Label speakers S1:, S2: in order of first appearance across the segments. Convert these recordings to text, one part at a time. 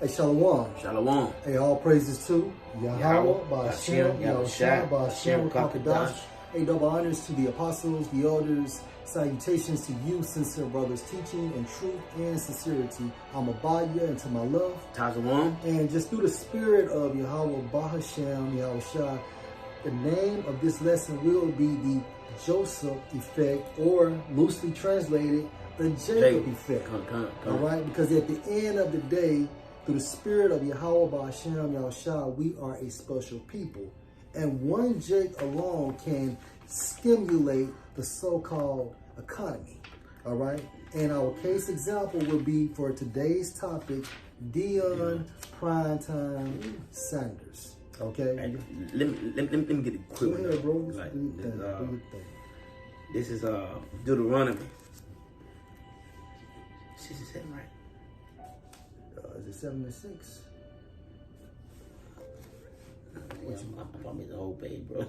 S1: Hey, Shalom.
S2: Shalom.
S1: Hey, all praises to Yahweh, Ba'ashem, Yahushua, Ba'ashem, Kakadash. Hey, double honors to the apostles, the elders. Salutations to you, sincere brothers, teaching in truth and sincerity. I'm Abaya, and to my love.
S2: Tazawan.
S1: And just through the spirit of Yahweh, Ba'ashem, Yahushua, the name of this lesson will be the Joseph effect, or loosely translated, the Jacob effect. All right? Because at the end of the day, through the spirit of Yahweh, Ba'ashem, Yahushua, we are a special people. And one Jake alone can stimulate the so-called economy. All right? And our case example would be for today's topic, Deion Primetime Sanders. Okay?
S2: Hey, let me get it quick.
S1: Go ahead, bro.
S2: Like, this is Deuteronomy 67, right?
S1: Is it 7 and 6?
S2: I promise the whole page, bro.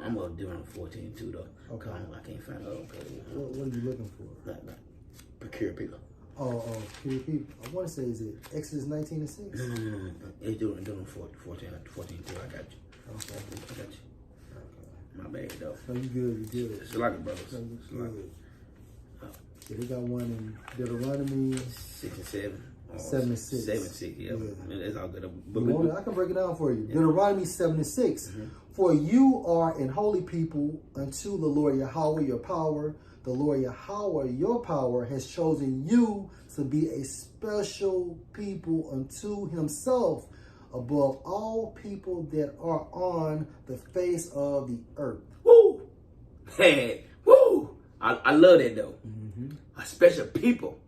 S2: I'm gonna do on 14 too, though.
S1: Okay.
S2: I can't find the whole page.
S1: What are you looking for?
S2: Like procure people.
S1: Oh, people. I want to say, is it Exodus 19 and 6?
S2: No. It's doing 14 too. I got you.
S1: Okay.
S2: I got you.
S1: Okay.
S2: My bad, though.
S1: No, you good. You good.
S2: It's like it, brothers.
S1: No, you
S2: It's like
S1: good. Yeah, they got one in Deuteronomy
S2: 6 and 7.
S1: 7 and 6.
S2: 7 and 6, yeah. It's all good. But
S1: you want it? I can break it down for you. Yeah. Deuteronomy 7 and 6. For you are an holy people unto the Lord Yahweh, your power. The Lord Yahweh, your power, has chosen you to be a special people unto himself above all people that are on the face of the earth.
S2: Woo! Hey, woo! I love that, though. A special people.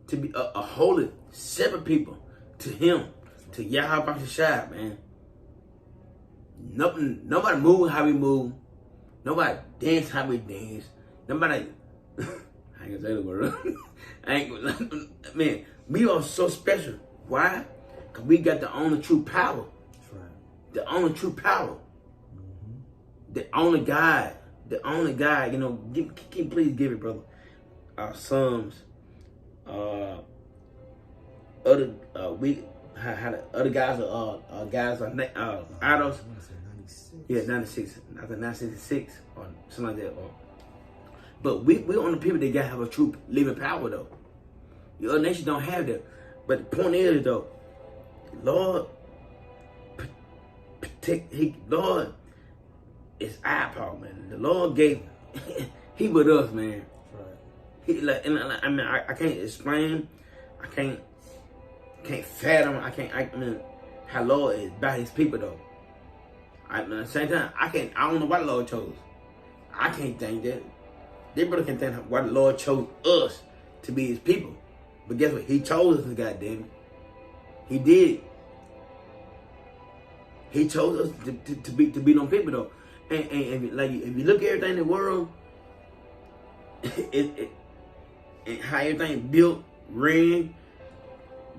S2: To be a holy, separate people. To him. To Yahweh Bashashai, man. Nobody move how we move. Nobody dance how we dance. Nobody... I ain't gonna say the word. I ain't gonna... Man, we are so special. Why? Because we got the only true power.
S1: That's right.
S2: The only true power. The only God. The only God. You know, please give it, brother. Psalms. Other guys are idols. Yeah, 96. I think 966 or something like that. But we're on the people that gotta have a true living power, though. The other nations don't have that. But the point is, though, Lord protect. Lord is our power, man. The Lord gave. He with us, man. He I can't explain. I can't fathom. I mean, how Lord is by his people, though. At the same time, I don't know why the Lord chose. I can't think that. They brother can think why the Lord chose us to be his people. But guess what? He chose us, goddamn it. He did. He chose us to be them people, though. And like, if you look at everything in the world, and how everything built, ran,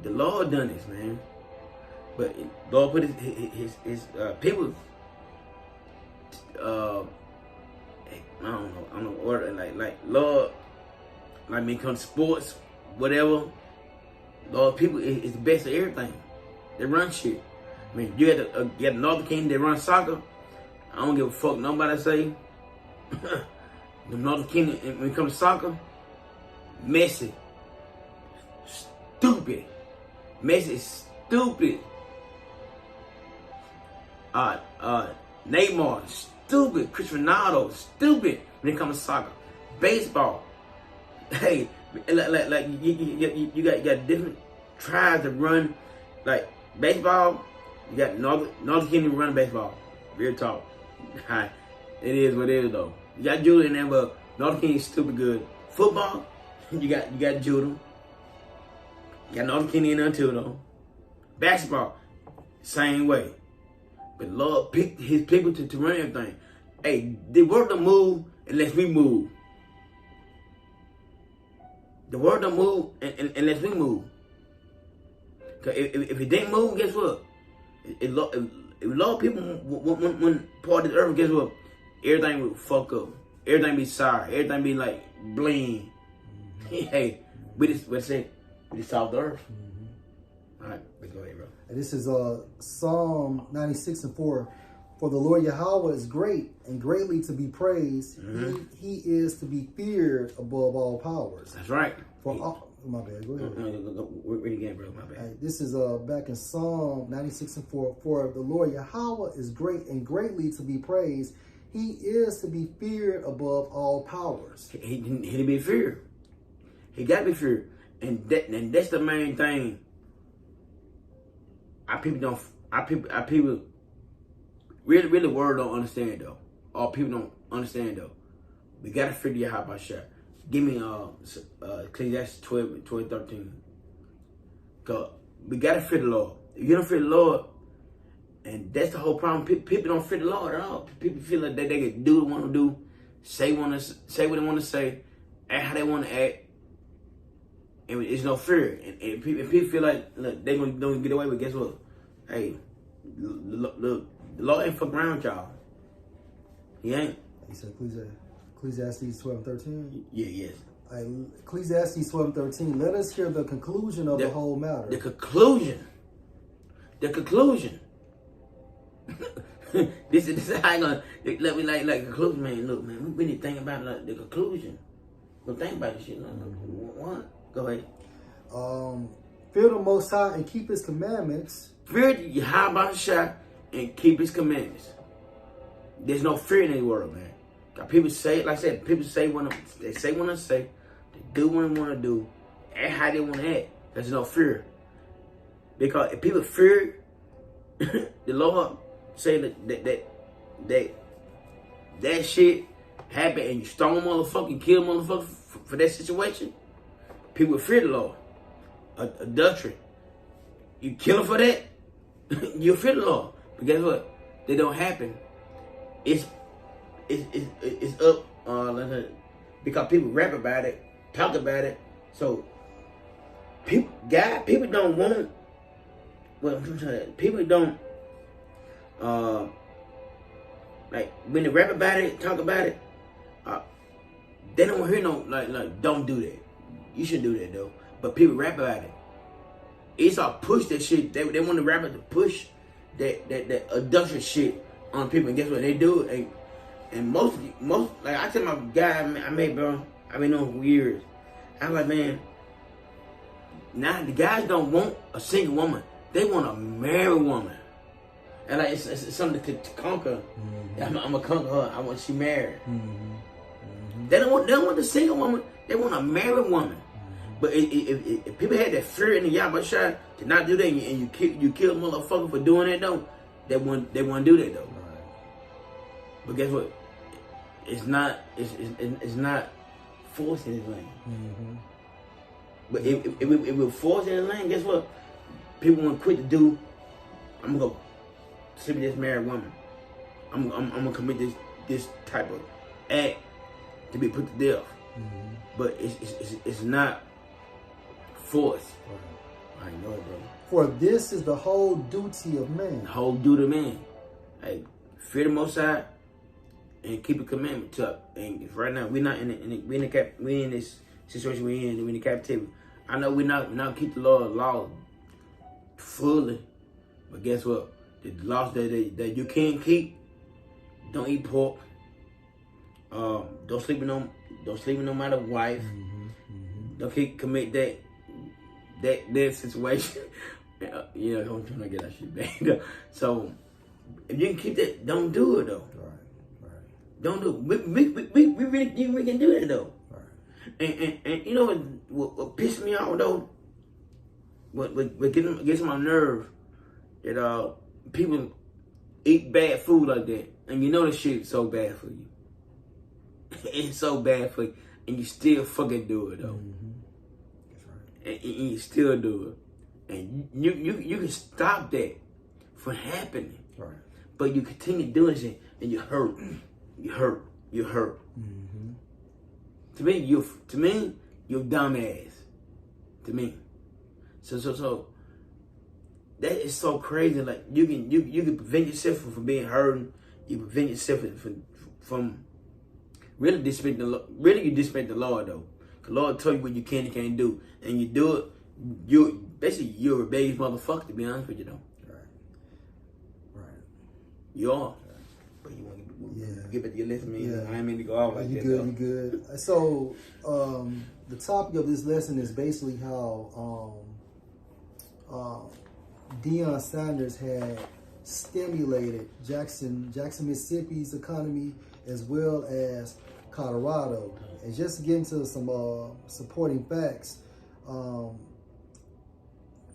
S2: the Lord done this, man. But Lord put his people. I don't know, order, like Lord, like when it comes to sports, whatever, Lord, people is the best of everything. They run shit. I mean, you got the Northern Kingdom, they run soccer. I don't give a fuck nobody say. The Northern Kingdom, when it comes to soccer, Messi, stupid. Messi is stupid. Neymar, stupid. Cristiano Ronaldo, stupid when it comes to soccer. Baseball, hey, like you got different tribes that run, like baseball. You got Northern Kingdom run baseball, real talk. It is what it is, though. You got Judah in there, but Northern Kingdom is stupid good. Football, you got Judah. You got Northern Kingdom in there too, though. Basketball, same way. But Lord picked his people to run everything. Hey, the world don't move unless we move. The world don't move unless we move. Cause if it didn't move, guess what? If a lot of people want part of the earth, guess what? Everything will fuck up. everything be sour, everything be like bling. Hey, we just solve the earth. All right, let's go ahead, bro.
S1: And this is Psalm 96:4. For the Lord Yahweh is great and greatly to be praised. He is to be feared above all powers.
S2: That's right.
S1: My bad. Go ahead.
S2: Read again, bro. My bad.
S1: Right, this is back in Psalm 96:4. For the Lord Yahweh is great and greatly to be praised. He is to be feared above all powers.
S2: He to be feared. He got to be feared, and that's the main thing. Our people really word don't understand though. All people don't understand though. We gotta figure out how about shot. Give me Ecclesiastes 12:13. Cause we gotta fear the Lord. If you don't fear the Lord, and that's the whole problem. People don't fear the Lord at all. People feel like they can do what they want to do, say what they want to say, act how they want to act, and it's no fear. And people feel like look, they don't get away with. Guess what? Hey, the Lord ain't fuck around with y'all. He ain't.
S1: He said Ecclesiastes 12:13.
S2: Yeah, yes.
S1: Ecclesiastes 12:13. Let us hear the conclusion of the whole matter.
S2: The conclusion. this is how I gonna let me like conclusion, man. Look, man, we need to think about like the conclusion. But think about this shit. What? Go ahead.
S1: Fear the Most High and keep His commandments.
S2: Fear Yahweh Shah and keep His commandments. There's no fear in this world, man. People say, like I said, people say what they say, they do what they want to do, act how they want to act. There's no fear. Because if people fear the Lord, say that shit happen and you stone motherfucker, kill motherfucker for that situation, people fear the Lord. Adultery, you kill them for that, you fear the Lord. But guess what? They don't happen. It's up because people rap about it, talk about it. So people don't want. Well, people don't like when they rap about it, talk about it. They don't hear no like don't do that. You shouldn't do that though. But people rap about it. It's all push that shit. They want the rappers to push that adulterous shit on people. And guess what? They do it. And most like I tell my guy I made, bro, I've been knowing for years. I'm like, man, now the guys don't want a single woman. They want a married woman. And like it's something to conquer. I'm gonna conquer her. I want she married. They don't want the single woman. They want a married woman. But if people had that fear in the Yahweh Shai to not do that, and you kill a motherfucker for doing that though, they wouldn't do that though. But guess what? It's not forced anything. But if we force anything, guess what? People won't quit to do. I'm gonna go sleep with this married woman. I'm gonna commit this type of act to be put to death. But it's not forced. I know it, bro.
S1: For this is the whole duty of man.
S2: The whole duty of man. Hey, fear the Most High and keep a commandment to. And right now we in this situation we in captivity. I know we not keep the law fully, but guess what? The laws that you can't keep: don't eat pork. Don't sleep with no matter wife. Don't commit that situation. Yeah, I'm trying to get that shit back. So if you can keep that, don't do it though. Right. Don't do it. We can do that though. Right. And you know what pisses me off though? What gets on my nerve that people eat bad food like that, and you know this shit is so bad for you. It's so bad for you, and you still fucking do it though. That's right. And you still do it, and you can stop that from happening. Right. But you continue doing it, and you hurt. To me, you're dumbass. To me, so that is so crazy. Like you can prevent yourself from being hurt. You prevent yourself from really disrespect you disrespect the Lord though. The Lord told you what you can and can't do, and you do it. You're a rebellious motherfucker. To be honest with you though.
S1: Right.
S2: You are. But you want to get back to your lesson, man.
S1: Yeah.
S2: I ain't mean to go off like
S1: you
S2: that.
S1: Good, you good. So, the topic of this lesson is basically how Deion Sanders had stimulated Jackson, Mississippi's economy as well as Colorado. And just to get into some supporting facts,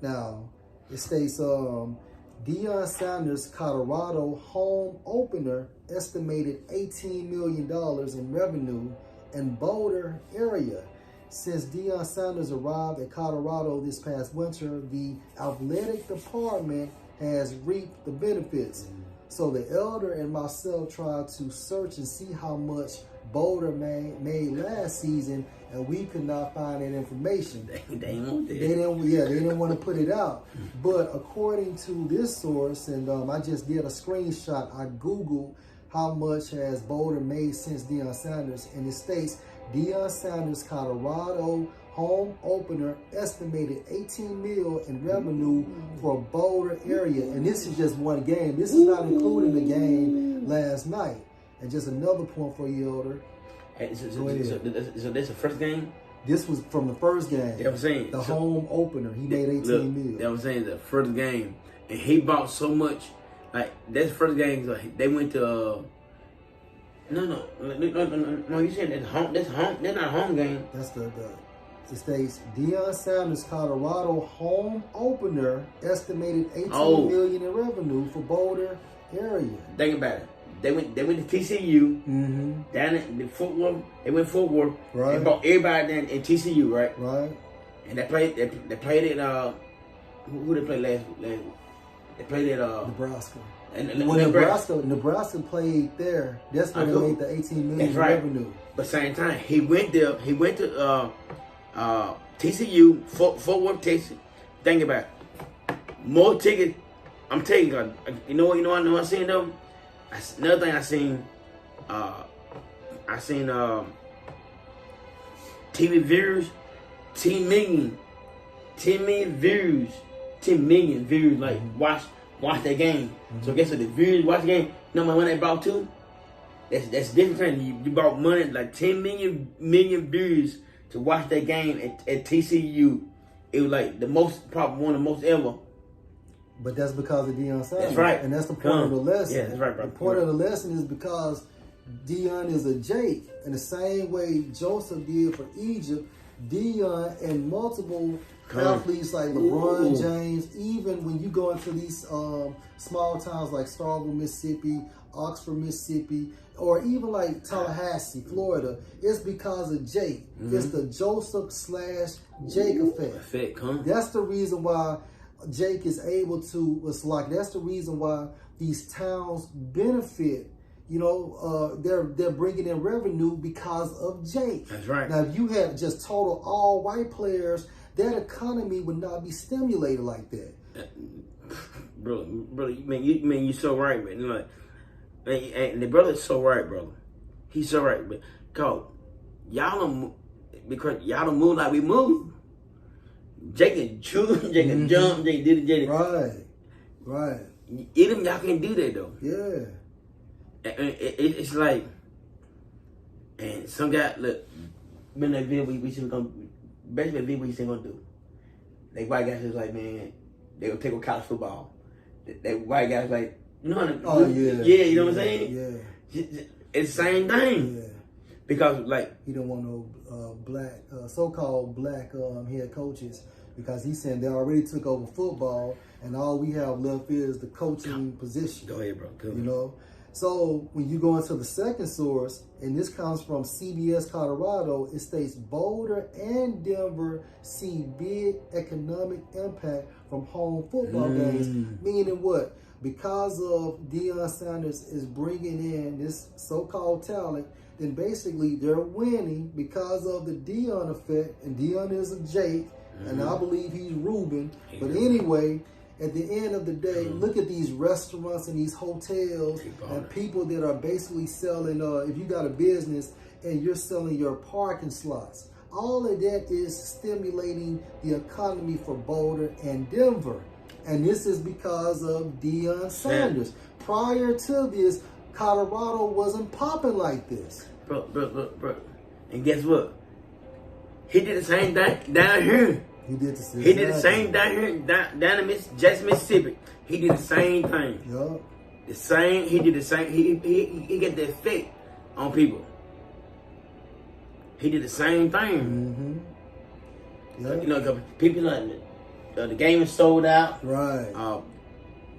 S1: now it states Deion Sanders' Colorado home opener estimated $18 million in revenue in Boulder area. Since Deion Sanders arrived at Colorado this past winter, the athletic department has reaped the benefits. So the elder and myself tried to search and see how much Boulder made last season, and we could not find that information.
S2: They didn't
S1: They didn't want to put it out. But according to this source, and I just did a screenshot, I Googled how much has Boulder made since Deion Sanders, and it states Deion Sanders' Colorado home opener estimated $18 million in revenue for Boulder area. And this is just one game. This is not including the game last night. And just another point for you, Elder.
S2: Hey, so this the first game?
S1: This was from the first game.
S2: Yeah, I'm saying.
S1: The home opener. He made $18 million.
S2: That I'm saying, the first game. And he bought so much. Like, that's the first game. So they went to... No, you said that's home. That's home. That's not a home game.
S1: That's it states Deion Sanders' Colorado home opener estimated $18 million in revenue for Boulder area.
S2: Think about it. They went to TCU. Down in Fort Worth. They went Fort Worth.
S1: Right.
S2: They bought everybody down in TCU, right?
S1: Right.
S2: And they played it. Who they played last? They played it.
S1: Nebraska.
S2: And
S1: when Nebraska played there, that's when they made the $18 million in revenue.
S2: But same time, he went there. He went to TCU, Fort Worth, Texas. Think about it. More tickets. I'm telling you, you know what I seen though. Another thing I seen TV views, 10 million views, like watch that game. So guess what? The viewers watch the game. You know how much money they brought too? That's different. You brought money like 10 million views to watch that game at TCU. It was like probably one of the most ever.
S1: But that's because of Deion Sanders.
S2: That's right.
S1: And that's the point of the lesson.
S2: Yeah, that's right, bro.
S1: The point of the lesson is because Deion is a Jake. In the same way Joseph did for Egypt, Deion and multiple athletes like LeBron James, even when you go into these small towns like Starville, Mississippi, Oxford, Mississippi, or even like Tallahassee, Florida, it's because of Jake. It's the Joseph/Jake effect. That's the reason why Jake is able to, that's the reason why these towns benefit. You know, they're bringing in revenue because of Jake.
S2: That's right.
S1: Now, if you had just total all white players, that economy would not be stimulated like that.
S2: Brother, you're so right, man. Like, and the brother's so right, brother. He's so right, but y'all don't move like we move. Jake can choose, Jake can jump, Jake did it.
S1: Right.
S2: Even y'all can't do that though.
S1: Yeah.
S2: And it's like, and some guy, look, in that video, we should gonna, basically the video we said gonna do. They white guys is like, man, they gonna take on college football. That white guys like, you know, you know what I'm saying?
S1: Yeah.
S2: It's the same thing.
S1: Yeah.
S2: Because like,
S1: he don't want no black, so-called black head coaches, because he's saying they already took over football, and all we have left is the coaching position.
S2: Go ahead, bro.
S1: You know. So when you go into the second source, and this comes from CBS Colorado, it states Boulder and Denver see big economic impact from home football games. Meaning what? Because of Deion Sanders is bringing in this so-called talent, then basically they're winning because of the Deion effect. And Deion is a Jake, and I believe he's Ruben. But anyway, at the end of the day, look at these restaurants and these hotels and people that are basically selling, if you got a business and you're selling your parking slots. All of that is stimulating the economy for Boulder and Denver. And this is because of Deion Sanders. Prior to this, Colorado wasn't popping like this.
S2: Bro. And guess what? He did the same thing down here.
S1: He did
S2: the same down here, down in Jackson, Mississippi. He did the same thing.
S1: Yup.
S2: The same. He did the same. He got the effect on people. He did the same thing.
S1: Mm-hmm. Yep.
S2: You know, people like the game is sold out.
S1: Right.
S2: Right.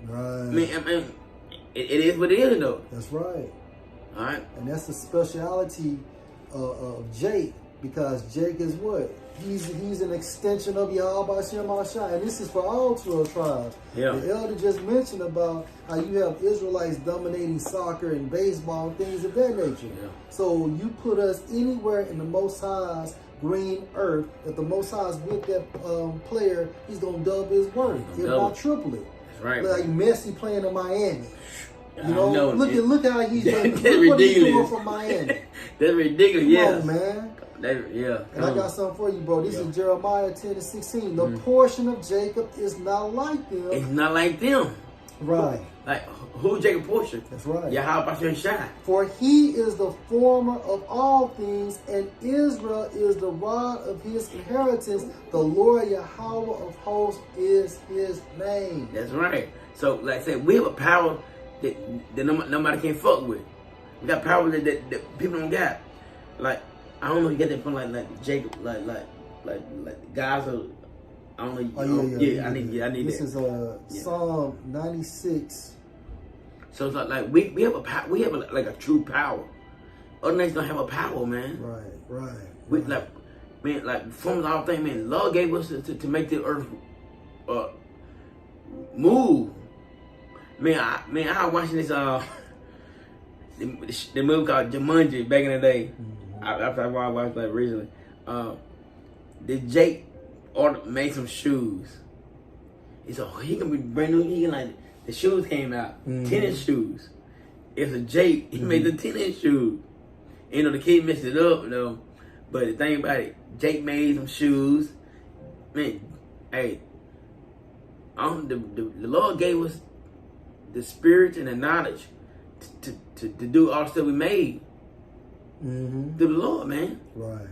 S2: I mean, it is what it is, though.
S1: That's right.
S2: All right.
S1: And that's the speciality of Jake, because Jake is what? He's an extension of Yahweh Hashem Ashai. And this is for all 12 tribes.
S2: Yeah.
S1: The elder just mentioned about how you have Israelites dominating soccer and baseball and things of that nature.
S2: Yeah.
S1: So you put us anywhere in the Most High's green earth, that the Most High's with that player, he's going to double his worth, if not triple it.
S2: That's right.
S1: Like Messi playing in Miami. You know,
S2: know
S1: look how he's doing.
S2: That's
S1: Look what he's doing
S2: ridiculous.
S1: from Miami.
S2: That's ridiculous.
S1: Come on, man.
S2: Yeah.
S1: And I got something for you, bro. This is Jeremiah 10:16. The portion of Jacob is not like them.
S2: It's not like them.
S1: Right.
S2: Like, who's Jacob portion?
S1: That's right.
S2: Yahweh Hashem Shai.
S1: For he is the former of all things, and Israel is the rod of his inheritance. The Lord Yahweh of hosts is his name.
S2: That's right. So, like I said, we have a power that nobody can fuck with. We got power that people don't got. Like, I don't know if you get that from like Jacob, like guys are, I don't know. I need
S1: this
S2: that.
S1: This is Psalm 96.
S2: So it's like we have a power. We have like a true power. Other nations don't have a power, man.
S1: Right.
S2: We like from all things, man. Lord gave us to make the earth move. I was watching this the movie called Jumanji back in the day. After I watched that recently, Jake made some shoes. He said he can be brand new. He can like the shoes came out, tennis shoes. It's a Jake. He made the tennis shoes. You know the kid messed it up though, but the thing about it, Jake made some shoes. Man, hey, the Lord gave us the spirit and the knowledge to do all the stuff we made. Through the Lord, man.
S1: Right.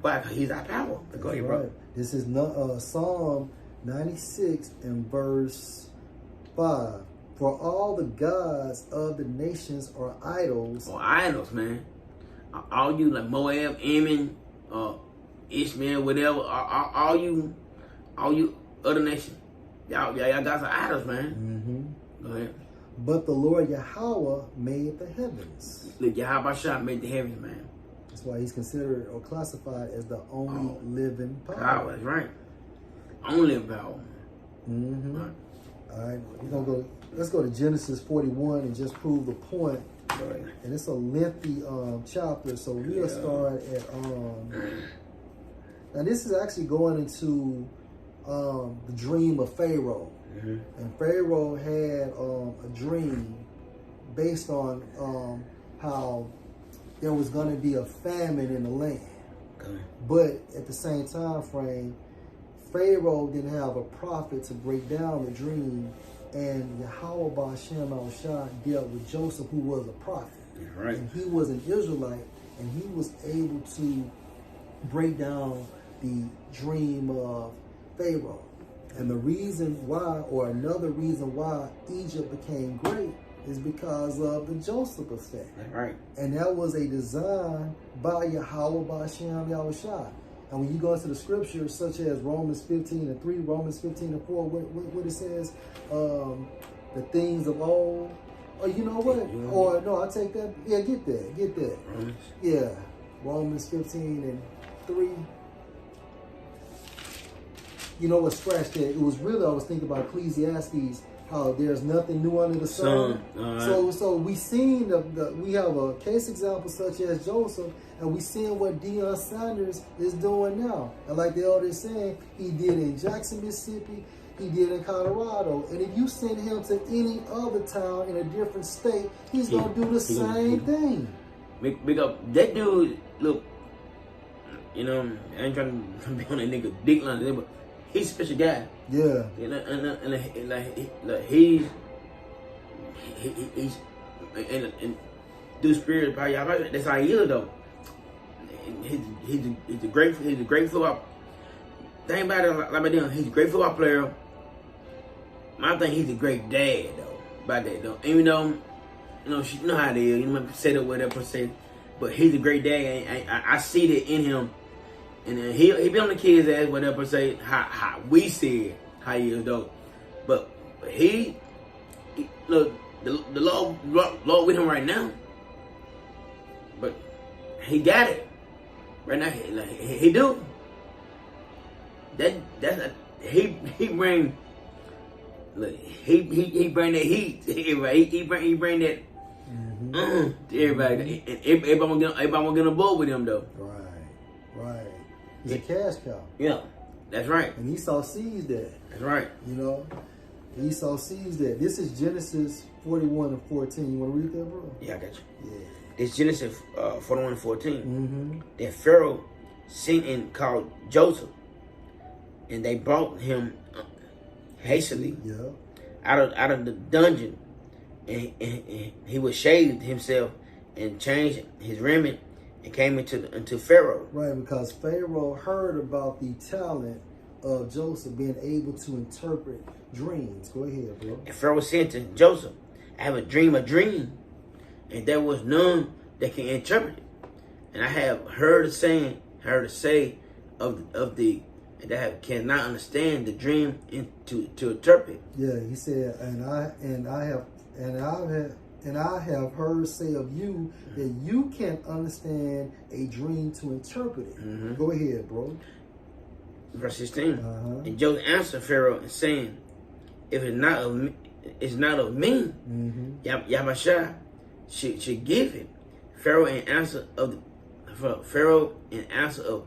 S2: Why? Because he's our power. Go ahead, bro.
S1: This is Psalm 96 and verse 5. For all the gods of the nations are idols.
S2: Or idols, man. All you like Moab, Ammon, Ishmael, whatever. All you other nations. Y'all guys are idols, man. Go ahead.
S1: But the Lord Yahweh made the heavens.
S2: Look, Yahweh Shah made the heavens, man.
S1: That's why he's considered or classified as the only living power.
S2: Power, that's right. Only power.
S1: Right. All right, let's go to Genesis 41 and just prove the point.
S2: Right.
S1: And it's a lengthy chapter, so we'll start at now this is actually going into the dream of Pharaoh. And Pharaoh had a dream based on how there was going to be a famine in the land. But at the same time frame, Pharaoh didn't have a prophet to break down the dream, and Yahweh Ba'ashem al-Shah dealt with Joseph, who was a prophet.
S2: Right.
S1: And he was an Israelite, and he was able to break down the dream of Pharaoh. And the reason why, or another reason why Egypt became great, is because of the Joseph effect.
S2: Right.
S1: And that was a design by Yahweh Ba'ashem Yahushua. And when you go into the scriptures, such as Romans 15:3, Romans 15:4, what it says, the things of old, or you know what? Or no, I take that. Yeah, get that. Yeah, Romans 15:3. You know what? Scratch that. It was really, I was thinking about Ecclesiastes, how there's nothing new under the sun. So we seen we have a case example such as Joseph, and we seeing what Deion Sanders is doing now. And like the elder is saying, he did in Jackson, Mississippi, he did in Colorado. And if you send him to any other town in a different state, he's gonna do the same thing.
S2: big up that dude. Look, you know, I ain't trying to be on that nigga dick line, but he's a special guy.
S1: Yeah.
S2: You know, and like he's and through spirit power, that's how he is though. He's a great football. Thing about it, like I he's a great football player. I think he's a great dad though. About that though, even though you know how it is. You know, say that whatever per se, but he's a great dad. I see that in him, and he be on the kids' ass whatever per se. How we see it, how he is though, but he look the Lord with him right now, but he got it right now. He do. He bring. Look, he bring that heat to everybody. He bring that to everybody. And everybody want to get on board with him though.
S1: Right. He's a cash cow.
S2: Yeah, that's right.
S1: And Esau sees that.
S2: That's right.
S1: You know, Esau sees that. This is Genesis 41 and 14. You want to read that, bro?
S2: Yeah, I got you.
S1: Yeah.
S2: It's Genesis 41 and 14. Then Pharaoh sent and called Joseph, and they brought him hastily out of the dungeon, and he was shaved himself and changed his raiment and came into Pharaoh.
S1: Right, because Pharaoh heard about the talent of Joseph being able to interpret dreams. Go ahead, bro.
S2: And Pharaoh said to Joseph, I have a dream, and there was none that can interpret it. And I have heard say of the and that cannot understand the dream to interpret.
S1: Yeah, he said, and I have heard say of you that you can't understand a dream to interpret it. Go ahead, bro.
S2: Verse 16. And Joseph answered Pharaoh and saying, if it's not of me, Yahweh should give it. Pharaoh in answer of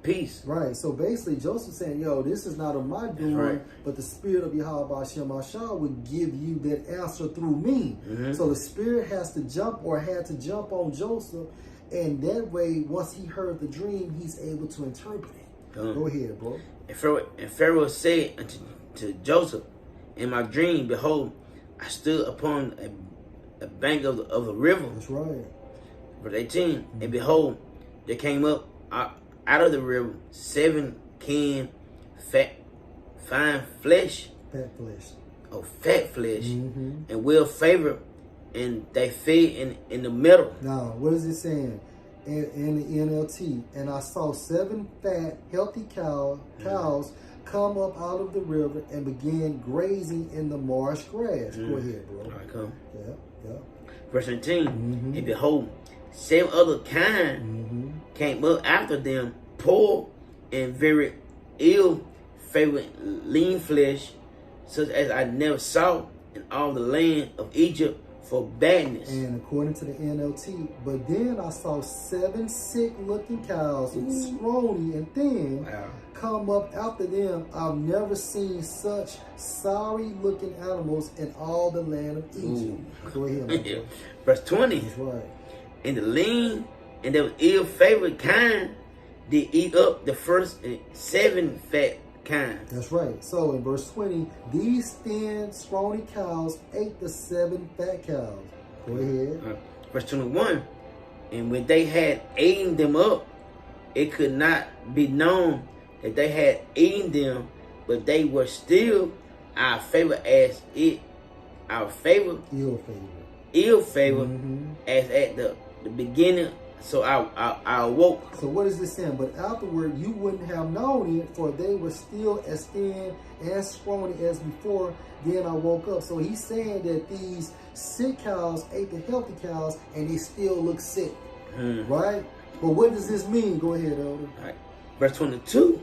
S2: peace.
S1: Right. So basically, Joseph saying, "Yo, this is not of my doing,
S2: right.
S1: but the spirit of Yahweh Hashem Ashah would give you that answer through me." So the spirit had to jump on Joseph, and that way, once he heard the dream, he's able to interpret it. Go ahead, bro.
S2: And Pharaoh said unto Joseph, in my dream, behold, I stood upon a bank of the river.
S1: That's right.
S2: Verse 18. And behold, there came up out of the river 7 cans fine flesh.
S1: Fat flesh.
S2: Oh, fat flesh. And well favored, and they fed in the middle.
S1: Now, what is it saying? In the NLT, and I saw 7 fat, healthy cows come up out of the river and began grazing in the marsh grass. Go ahead, bro.
S2: All right, come.
S1: Yeah.
S2: Verse 19. And behold, 7 other kind came up after them, poor and very ill-favored lean flesh, such as I never saw in all the land of Egypt for badness.
S1: And according to the NLT, but then I saw 7 sick-looking cows, scrawny and thin, come up after them. I've never seen such sorry-looking animals in all the land of Egypt. Go ahead.
S2: Verse 20.
S1: That's right.
S2: And the lean and the ill-favored kind did eat up the first 7 fat kinds.
S1: That's right. So in verse 20, these thin, scrawny cows ate the 7 fat cows. Go ahead.
S2: Verse 21. And when they had eaten them up, it could not be known that they had eaten them, but they were still our favor as it, our favor, ill favor, as at the beginning. So I awoke.
S1: So what is this saying? But afterward you wouldn't have known it, for they were still as thin and scrawny as before. Then I woke up. So he's saying that these sick cows ate the healthy cows, and they still look sick, right? But what does this mean? Go ahead, Elder.
S2: All right. Verse 22.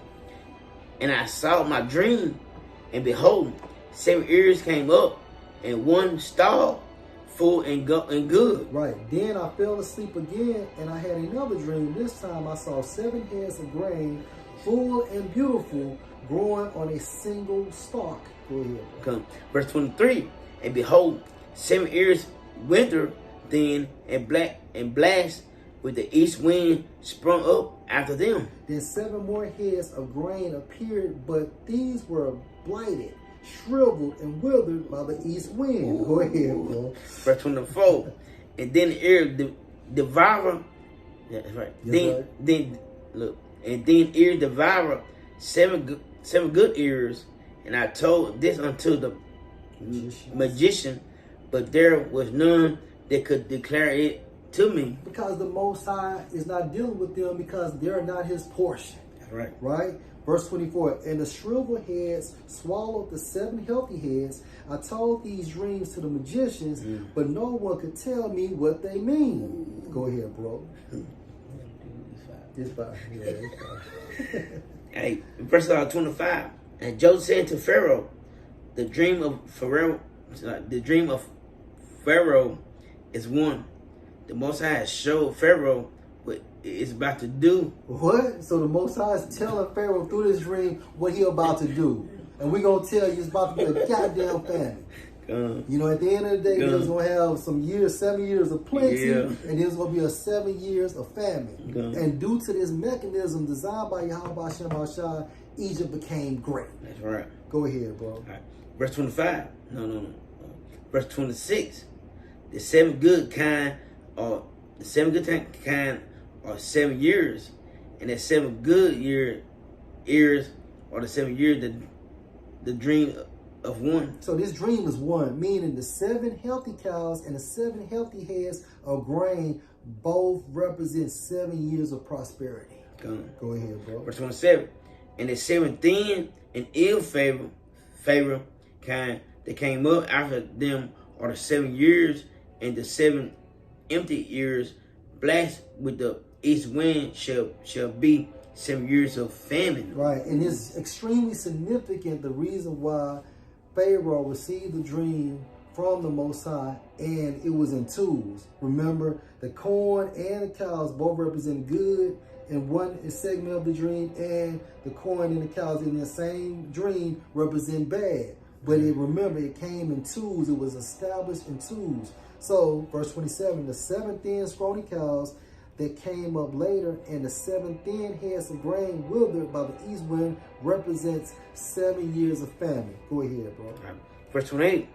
S2: And I saw my dream, and behold, 7 ears came up, and 1 stall full and good.
S1: Right. Then I fell asleep again, and I had another dream. This time I saw 7 heads of grain, full and beautiful, growing on a single stalk. Go ahead.
S2: Come. Verse 23. And behold, 7 ears winter then and black and blast with the east wind sprung up after them.
S1: Then 7 more heads of grain appeared, but these were blighted, shriveled, and withered by the east wind. Go ahead, bro.
S2: Verse 24. And then the ear devourer. That's right. Then look. And then ear devourer 7 good ears. And I told this unto the magician, but there was none that could declare it to me.
S1: Because the Most High is not dealing with them because they're not his portion.
S2: That's right.
S1: Right? Verse 24. And the shriveled heads swallowed the 7 healthy heads. I told these dreams to the magicians, but no one could tell me what they mean. Go ahead, bro. It's fine. Yeah, it's fine.
S2: Hey, verse 25. And Joseph said to Pharaoh, the dream of Pharaoh is one. The Most High has showed Pharaoh what it's about to do.
S1: What? So the Most High is telling Pharaoh through this dream what he about to do. And we're going to tell you it's about to be a goddamn famine. You know, at the end of the day, we're just going to have some years, 7 years of plenty, and there's going to be a 7 years of famine. And due to this mechanism designed by Yahweh Hashem Hashai, Egypt became great.
S2: That's right.
S1: Go ahead, bro.
S2: Right. Verse 25. No. Verse 26. The 7 good kind are 7 years, and the 7 good years are the 7 years the dream of one.
S1: So this dream is one, meaning the 7 healthy cows and the 7 healthy heads of grain both represent 7 years of prosperity. Go ahead, bro.
S2: Verse 27. And the 7 thin and ill favor kind that came up after them are the 7 years, and the 7 empty years blast with the east wind shall be 7 years of famine.
S1: Right, and it's extremely significant the reason why Pharaoh received the dream from the Most High, and it was in twos. Remember, the corn and the cows both represent good in one segment of the dream, and the corn and the cows in the same dream represent bad. But remember, it came in twos. It was established in twos. So, verse 27, the 7 thin scrawny cows that came up later and the 7 thin heads of grain withered by the east wind represents 7 years of famine. Go ahead, bro.
S2: Verse 28,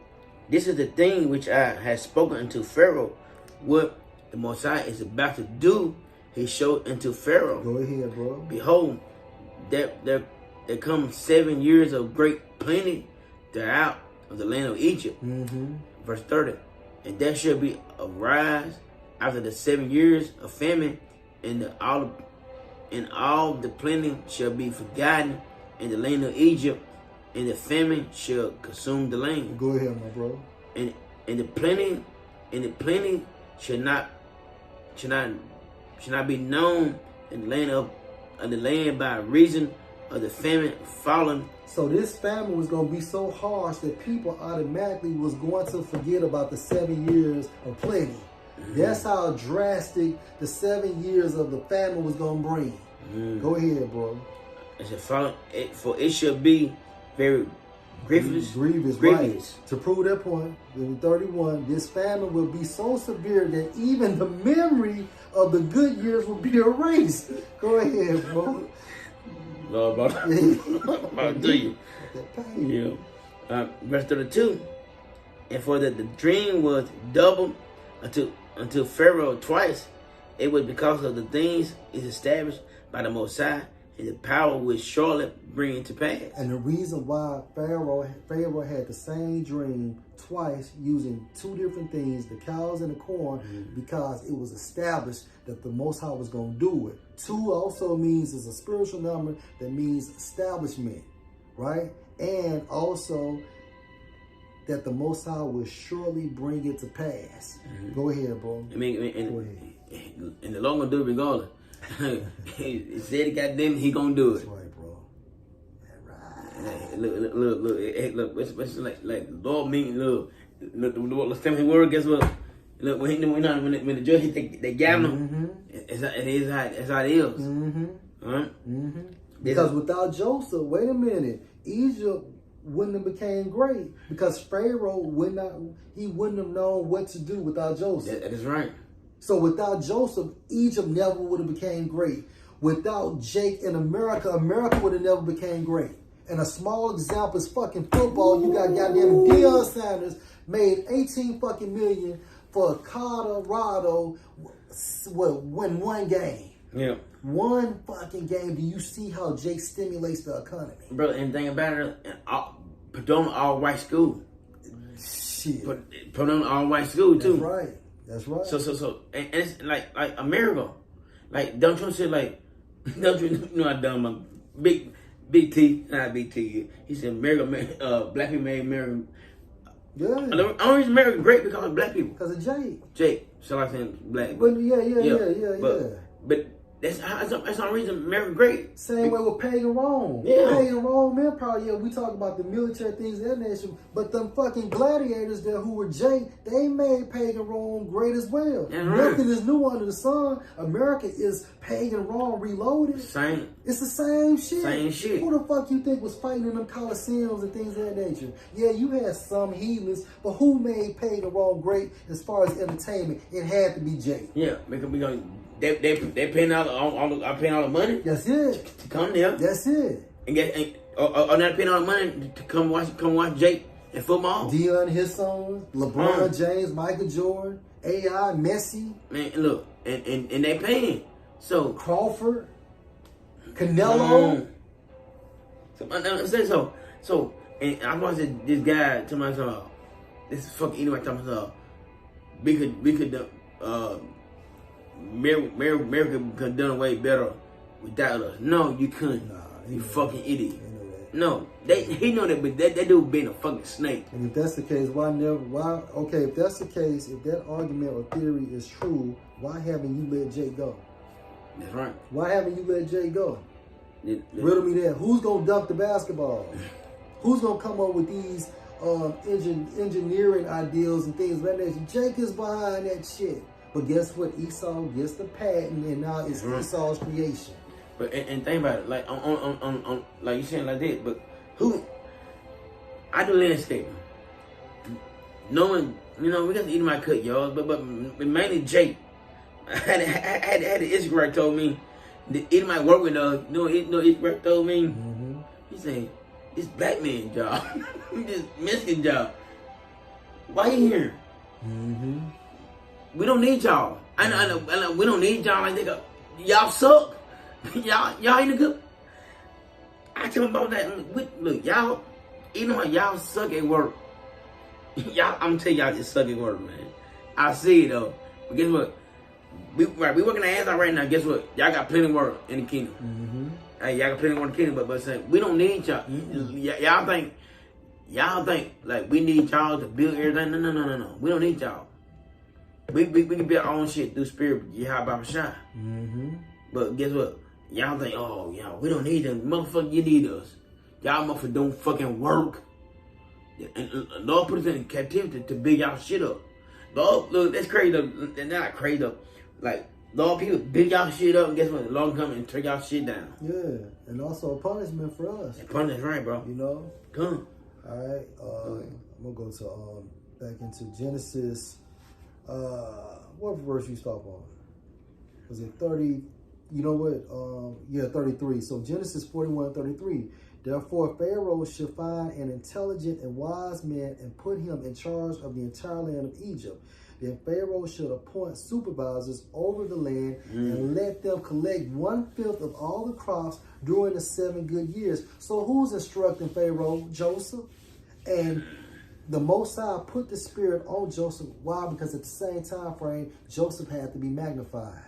S2: this is the thing which I had spoken unto Pharaoh. What the Messiah is about to do, he showed unto Pharaoh.
S1: Go ahead, bro.
S2: Behold, there come 7 years of great plenty throughout of the land of Egypt. Verse 30, and there shall be a rise after the 7 years of famine, and all the plenty shall be forgotten in the land of Egypt, and the famine shall consume the land.
S1: Go ahead, my bro.
S2: And the plenty shall not be known in the land by reason of the famine fallen.
S1: So this famine was going to be so harsh that people automatically was going to forget about the 7 years of plenty. That's how drastic the 7 years of the famine was going to bring. Go ahead, bro.
S2: For it shall be very grievous.
S1: Right. To prove that point, in 31, this famine will be so severe that even the memory of the good years will be erased. Go ahead, bro.
S2: No, about do you? Yeah. Verse 32. And for that the dream was doubled unto Pharaoh twice, it was because of the things is established by the Most High, and the power which shortly bring it to pass.
S1: And the reason why Pharaoh had the same dream twice using 2 different things, the cows and the corn, because it was established that the Most High was going to do it. 2 also means is a spiritual number that means establishment, right? And also that the Most High will surely bring it to pass. Go ahead, bro.
S2: Go ahead. And the Lord gonna do it regardless. He said it, goddamn, he gonna do it.
S1: That's right, bro.
S2: That's right. Look. It's like Lord mean, look. Let's tell me word. Guess what? Look, when the judge hit the gavel, it's how it is. All right.
S1: Because without Joseph, wait a minute, Egypt wouldn't have became great, because Pharaoh wouldn't have known what to do without Joseph.
S2: That is right.
S1: So without Joseph, Egypt never would have became great. Without Jake and America, America would have never became great. And a small example is fucking football. You got goddamn Deion Sanders made 18 fucking million for Colorado, win one game.
S2: Yeah.
S1: One fucking game. Do you see how Jake stimulates the economy?
S2: Bro, and thing about it, put on all white school.
S1: Shit.
S2: Put on all white school too.
S1: That's right. That's right.
S2: So, and it's like America. Like, don't you say like, don't you know I done my big T, not Big T. He said America, black people made America.
S1: Yeah.
S2: The only reason America great because of black people.
S1: Because of Jake.
S2: Jake, so I saying black.
S1: But yeah.
S2: But that's the only reason America great.
S1: Same way with pagan Rome.
S2: Yeah.
S1: Pagan Rome Empire, we talk about the military things of that nation, but them fucking gladiators there who were Jake, they made pagan Rome great as well.
S2: That's
S1: Nothing
S2: right.
S1: is new under the sun. America is pagan Rome reloaded.
S2: Same.
S1: It's the same shit.
S2: Same shit.
S1: Who the fuck you think was fighting in them Colosseums and things of that nature? Yeah, you had some heathens, but who made pagan Rome great as far as entertainment? It had to be Jake.
S2: Yeah, because we gonna they paying all the money.
S1: That's it.
S2: To come there.
S1: That's it.
S2: Or not paying all the money to come watch Jake and football.
S1: Deion, his sons, LeBron James, Michael Jordan, AI, Messi.
S2: Man, look, and they paying. So
S1: Crawford, Canelo.
S2: So and I watched this guy to myself. This fucking anyway talking about we could America could have done way better without us. No, you couldn't.
S1: Nah,
S2: you fucking idiot.
S1: That.
S2: No, he know that, but that dude being a fucking snake.
S1: And if that's the case, if that's the case, if that argument or theory is true, why haven't you let Jake go?
S2: That's right.
S1: Why haven't you let Jake go? Riddle me that. Who's gonna dunk the basketball? Who's gonna come up with these engineering ideals and things like that? Jake is behind that shit. But guess what? Esau gets the patent, and now it's Esau's creation.
S2: But and think about it, like on like you saying like that. But who? I do landscaping. No one, we got to eat my cut, y'all. But mainly Jake. I had an Instagram told me the eat my work with Instagram told me. He said it's black man job, this Mexican job. Why you here? We don't need y'all. I know. We don't need y'all. Like nigga, y'all suck. y'all ain't a good. I tell them about that. Look, y'all, even when y'all suck at work, I'm telling y'all just suck at work, man. I see it though. But guess what? We working our ass out right now. Guess what? Y'all got plenty of work in the kingdom. Hey, y'all got plenty of work in the kingdom, but saying we don't need y'all. Y'all think like we need y'all to build everything. No. We don't need y'all. We can build our own shit through spirit. Yahweh Shai. But guess what? Y'all think, we don't need them. Motherfucker, you need us. Y'all motherfucker don't fucking work. And Lord put us in captivity to build y'all shit up. Lord, look, that's crazy. They're not crazy up. Like, Lord, people build y'all shit up, and guess what? The Lord come and tear y'all shit down.
S1: Yeah, and also a punishment for us.
S2: Punishment, right, bro.
S1: Come. All right. I'm going to go to back into Genesis. What verse you stop on? Was it 30? You know what? 33. So Genesis 41:33. Therefore Pharaoh should find an intelligent and wise man and put him in charge of the entire land of Egypt. Then Pharaoh should appoint supervisors over the land and let them collect 1/5 of all the crops during the 7 good years. So who's instructing Pharaoh? Joseph. And the Most High put the spirit on Joseph. Why? Because at the same time frame, Joseph had to be magnified.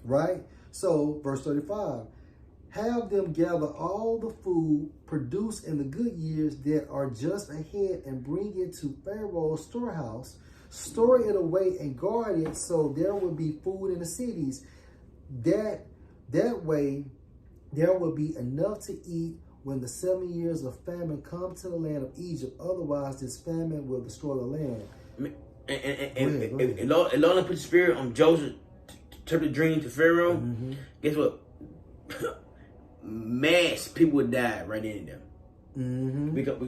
S1: Right? So, verse 35. Have them gather all the food produced in the good years that are just ahead and bring it to Pharaoh's storehouse. Store it away and guard it so there will be food in the cities. That way there will be enough to eat when the 7 years of famine come to the land of Egypt. Otherwise, this famine will destroy the land.
S2: And Lord put the spirit on Joseph to turn the dream to Pharaoh. Guess what? Mass people would die right in there. Because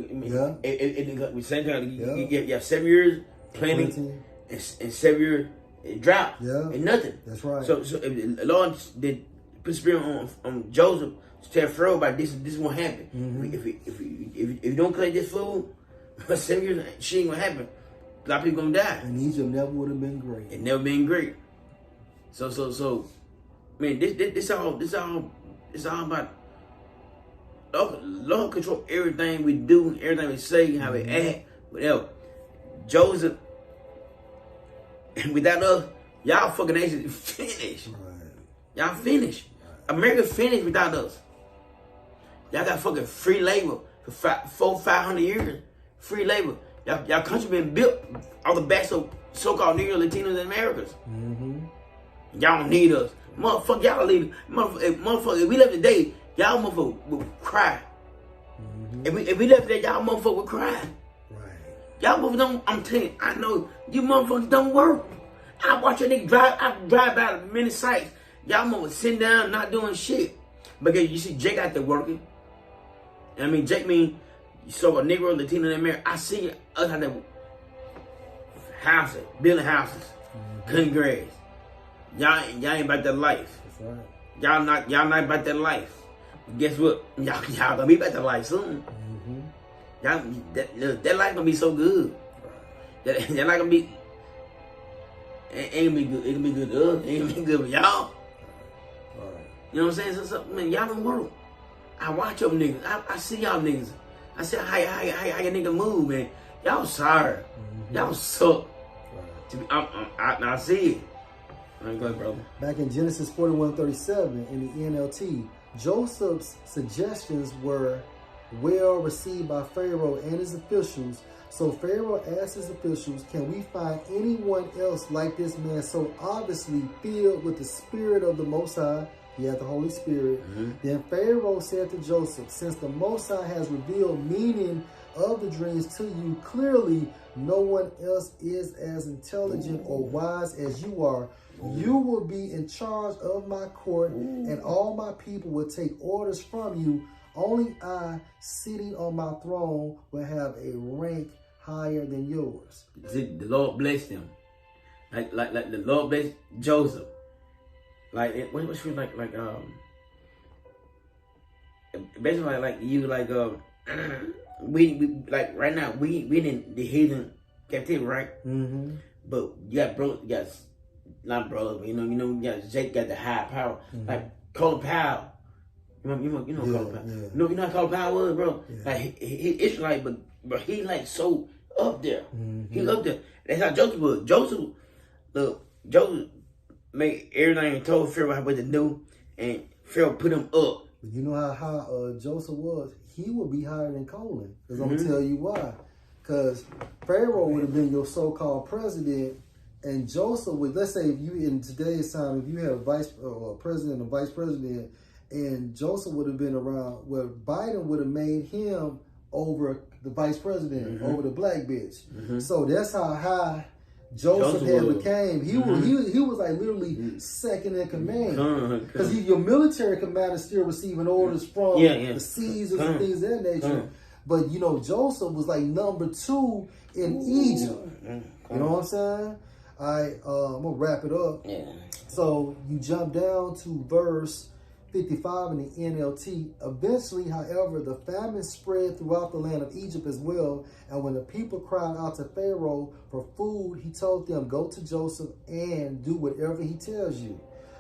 S2: same time you have 7 years planting and 7 years It dropped.
S1: Yeah.
S2: And nothing.
S1: That's right.
S2: So if the Lord did put spirit on Joseph to tell Pharaoh about this won't happen. If you don't collect this food, for 7 years, shit ain't gonna happen. A lot of people gonna die.
S1: And Egypt never would have been great.
S2: It never been great. So man, this all about Lord control everything we do, everything we say, how we act, whatever. Joseph, and without us, y'all fucking nation finished.
S1: Right.
S2: Y'all finished. Right. America finished without us. Y'all got fucking free labor for 500 years. Free labor. Y'all country been built on the backs of so-called Negro, Latinos, and Americans. Y'all don't need us. Motherfucker, y'all need motherfucker, if we left today, y'all motherfucker would cry. If we left today, y'all motherfucker would cry.
S1: Right.
S2: Y'all motherfuckers don't, I'm telling you, I know you motherfuckers don't work. I watch your nigga drive by many sites. Y'all motherfuckers sitting down, not doing shit. Because you see Jake out there working. I mean, Jake mean, so a Negro, Latino, and American. I see us out there houses, building houses, cutting grass. Y'all ain't about that life.
S1: That's right.
S2: Y'all not about that life. But guess what? Y'all gonna be about that life soon. Y'all that life gonna be so good. Right. That life gonna be ain't gonna be good. It gonna be good to us. It ain't gonna be good for y'all.
S1: Right.
S2: You know what I'm saying? So man, y'all don't work. I watch them niggas. I see y'all niggas. I see how your nigga move, man. Y'all sorry. Y'all suck. Right. I see it. All right, go ahead, brother.
S1: Back in Genesis 41:37 in the NLT, Joseph's suggestions were well received by Pharaoh and his officials. So Pharaoh asked his officials, can we find anyone else like this man so obviously filled with the spirit of the Most High? He had the Holy Spirit. Then Pharaoh said to Joseph, since the Most High has revealed meaning of the dreams to you, clearly no one else is as intelligent or wise as you are. You will be in charge of my court, and all my people will take orders from you. Only I, sitting on my throne, will have a rank higher than yours.
S2: The Lord blessed them. Like the Lord blessed Joseph. Like what she like basically like you like we like right now we in the hidden captivity, right? But you got bro, you got not brother, you know, you got Jake got the high power, like Colin Powell. You know Colin Powell.
S1: Yeah.
S2: You know how Colin Powell was, bro.
S1: Yeah.
S2: Like he it's like, but he like so up there. He up there. That's how Joseph was. Joseph made everything and told Pharaoh what to do, and Pharaoh put him up.
S1: You know how Joseph was? He would be higher than Colin. Because I'm going to tell you why. Because Pharaoh would have been your so-called president, and Joseph would, let's say if you, in today's time, if you had a president and vice president, and Joseph would have been around, well, Biden would have made him over the vice president, over the black bitch. So that's how high Joseph had became. He was like literally second in command, because your military commander still receiving orders from the Caesars and things of that nature. But you know, Joseph was like number 2 in Egypt. You know what I'm saying? I'm gonna wrap it up. So you jump down to verse 55 in the NLT. Eventually, however, the famine spread throughout the land of Egypt as well. And when the people cried out to Pharaoh for food, he told them, go to Joseph and do whatever he tells you.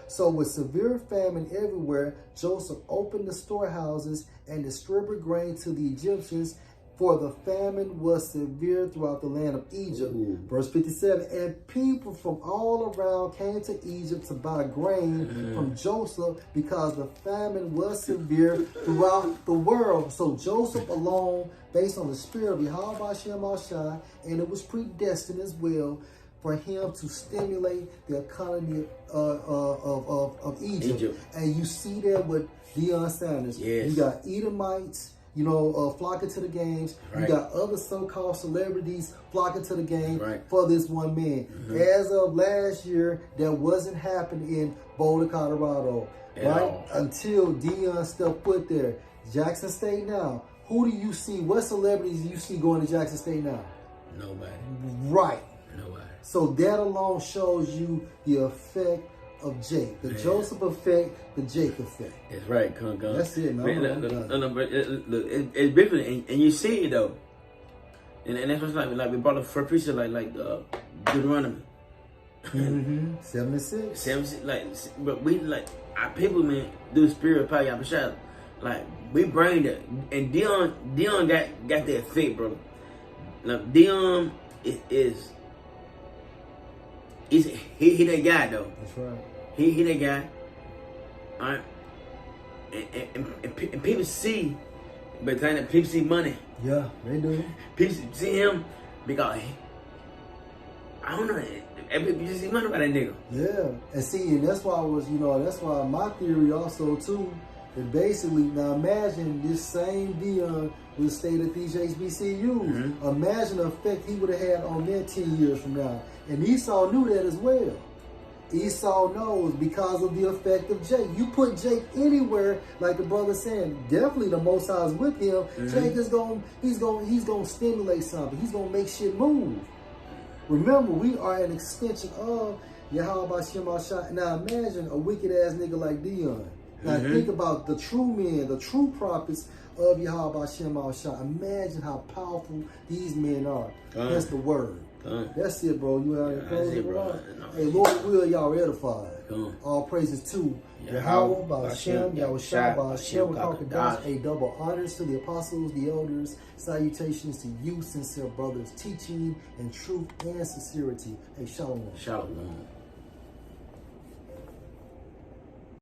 S1: So with severe famine everywhere, Joseph opened the storehouses and distributed grain to the Egyptians, for the famine was severe throughout the land of Egypt. Verse 57, and people from all around came to Egypt to buy grain from Joseph, because the famine was severe throughout the world. So Joseph alone, based on the spirit of Yahweh Hashem Al-Shai, and it was predestined as well for him to stimulate the economy of Egypt. And you see that with Deion Sanders. You got Edomites, you know, flocking to the games. You got other so-called celebrities flocking to the game for this one man. As of last year, that wasn't happening in Boulder, Colorado, until Deion stepped foot there. Jackson State now. Who do you see? What celebrities do you see going to Jackson State now?
S2: Nobody.
S1: Right.
S2: Nobody.
S1: So that alone shows you the effect of Jake. The Joseph effect, the Jake effect.
S2: That's right, come.
S1: That's it, man.
S2: Look, it's different, and you see it though. And that's what's like we brought up for preacher like Deuteronomy.
S1: 76.
S2: 76, but we our people, man, do the spirit of power, Yabashad. Like we bring that, and Dion got that effect, brother. Now Dion is he that guy though.
S1: That's right.
S2: He that guy. All right. And people see, but then people see money.
S1: Yeah, they do.
S2: People see him because I don't know. You just see money about that nigga.
S1: Yeah, and see, and that's why that's why my theory also too. And basically, now imagine this same Dion would stayed at these HBCUs. Imagine the effect he would have had on them 10 years from now. And Esau knew that as well. Esau knows because of the effect of Jake. You put Jake anywhere, like the brother saying, definitely the Most High is with him. Jake is he's gonna stimulate something. He's gonna make shit move. Remember, we are an extension of Yahweh Bashem Ashai. Now imagine a wicked ass nigga like Dion. Now think about the true men, the true prophets of Yahweh Bashem Ashai. Imagine how powerful these men are. That's the word. That's it, bro. You out here closing, bro. Hey, Lord, will y'all edified. All praises to Yahweh, Ba'ashem, Yahweh Shai, Ba'ashem, Kakadash. A double honors to the apostles, the elders. Salutations to you, sincere brothers, teaching in truth and sincerity. Hey, shalom.
S2: Shalom.